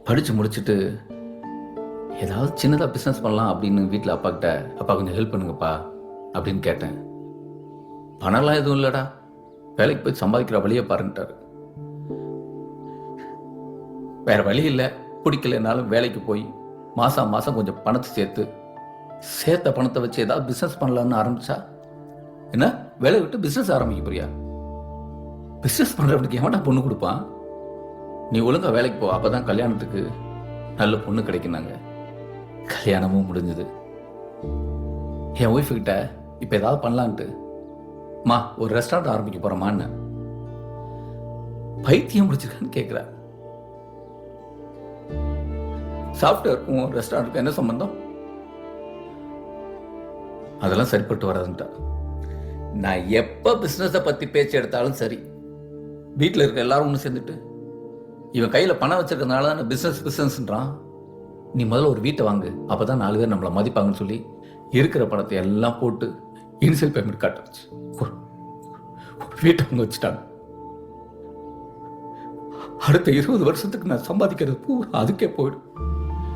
படித்து முடிச்சுட்டு ஏதாவது சின்னதாக பிஸ்னஸ் பண்ணலாம் அப்படின்னு வீட்டில் அப்பா கொஞ்சம் ஹெல்ப் பண்ணுங்கப்பா அப்படின்னு கேட்டேன். பணம்லாம் எதுவும் இல்லைடா, வேலைக்கு போய் சம்பாதிக்கிற வழியை பாருன்ட்டாரு. வேற வழி இல்லை, பிடிக்கலனாலும் வேலைக்கு போய் மாதம் கொஞ்சம் பணத்தை சேர்த்த பணத்தை வச்சு ஏதாவது பிஸ்னஸ் பண்ணலான்னு ஆரம்பிச்சா என்ன வேலையை விட்டு பிஸ்னஸ் ஆரம்பிக்க போறியா? பிஸ்னஸ் பண்ணுறவனுக்கு எவன்டா பொண்ணு கொடுப்பான்? நீ ஒழுங்கா வேலைக்கு போ, அப்பதான் கல்யாணத்துக்கு நல்ல பொண்ணு கிடைக்குனாங்க. கல்யாணமும் முடிஞ்சது. என் ஒய்ஃபு கிட்ட இப்போ ஏதாவது பண்ணலான்ட்டு, மா ஒரு ரெஸ்டாரண்ட் ஆரம்பிக்க போகிறோமான்னு. பைத்தியம் முடிச்சிருக்கான்னு கேட்குறா. சாஃப்ட்வேருக்கும் ரெஸ்டாரண்ட்டுக்கும் என்ன சம்பந்தம்? அதெல்லாம் சரிப்பட்டு வராதுன்ட்டா. நான் எப்போ பிஸ்னஸை பற்றி பேச்சு எடுத்தாலும் சரி, வீட்டில் இருக்க எல்லாரும் ஒன்று சேர்ந்துட்டு இவன் கையில் பணம் வச்சிருக்கிறதுனால தான் பிஸ்னஸ்ன்றான். நீ முதல்ல ஒரு வீட்டை வாங்கு, அப்போ தான் 4 பேர் நம்மளை மதிப்பாங்கன்னு சொல்லி இருக்கிற பணத்தை எல்லாம் போட்டு இனிஷியல் பேமெண்ட் காட்ட வச்சு வீட்டை வாங்க வச்சுட்டாங்க. அடுத்த 20 வருஷத்துக்கு நான் சம்பாதிக்கிறது பூரா அதுக்கே போயிடும்.